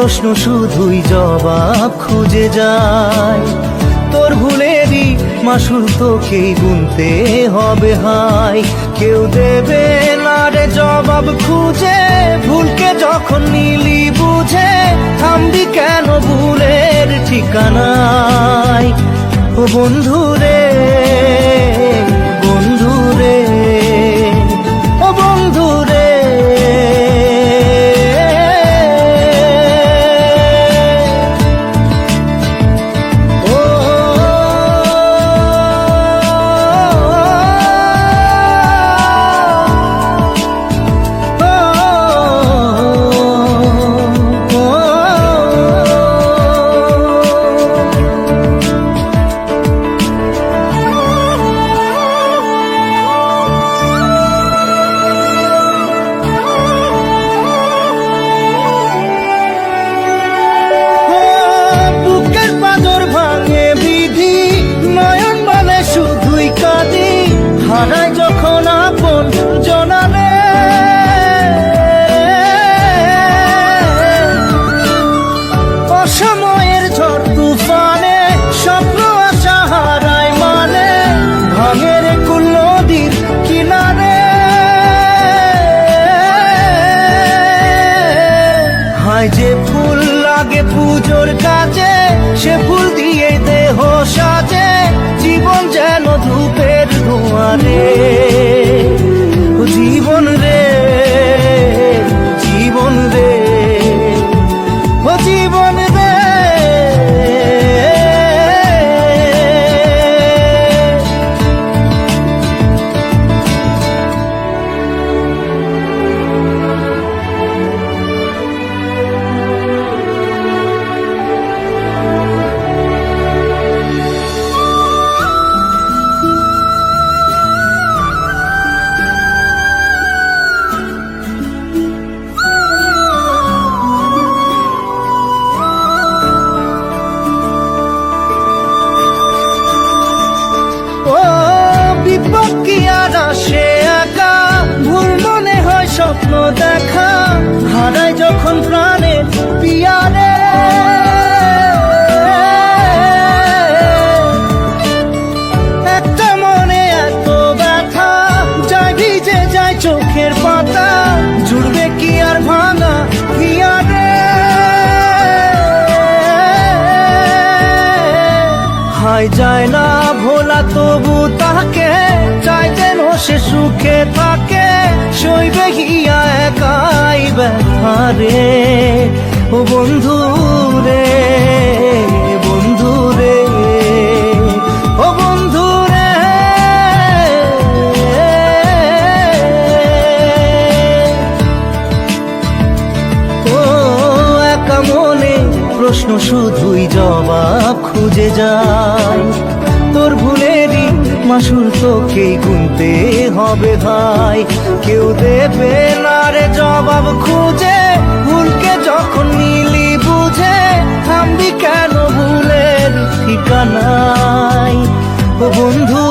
প্রশ্ন শুধুই জবাব খুঁজে যায়। তোর ভুলেরই মাসুল তোকেই গুনতে হবে হায়। কেউ দেবে না রে জবাব খুঁজে, ভুলকে যখন নিলি বুঝে থামবি কেন ভুলের ঠিকানায়। ও বন্ধু রে, বন্ধু রে, ও বন্ধু রে। হারাই যখন আপন জনারে, অসময়ের ঝড় তুফানে স্বপ্ন আশা হারায় মানে, ভাঙের কুল নদীর কিনারে। হায় যে ফুল লাগে পুজোর কাজে, সে ফুল দিয়ে দেহ সাজে, জীবন যেন ধূপের ধোঁয়ারে। ও জীবন রে, জীবন রে, ও জীবন রে। সে একা ভুল মনে হয় স্বপ্ন দেখা, হারাই যখন প্রাণের পিয়ারে। একটা মনে এত ব্যথা যায় ভিজে যায় চোখের পাতা, জুড়বে কি আর ভাঙা পিয়ারে। হায় যায় না ভোলা তবু তাকে চাই যেন সে সুখে থাকে, সইবে গিয়া একাই ব্যথা রে। ও বন্ধু রে, বন্ধু রে, ও বন্ধু রে। ও একা মনে প্রশ্ন শুধুই জবাব খুঁজে যায়। তোর ভুলেরই মাসুল তোকেই গুনতে হবে ভাই। কেউ দেবে না রে জবাব খুঁজে, ভুলকে যখন নিলি বুঝে থামবি কেন ভুলের ঠিকানায়। ও বন্ধু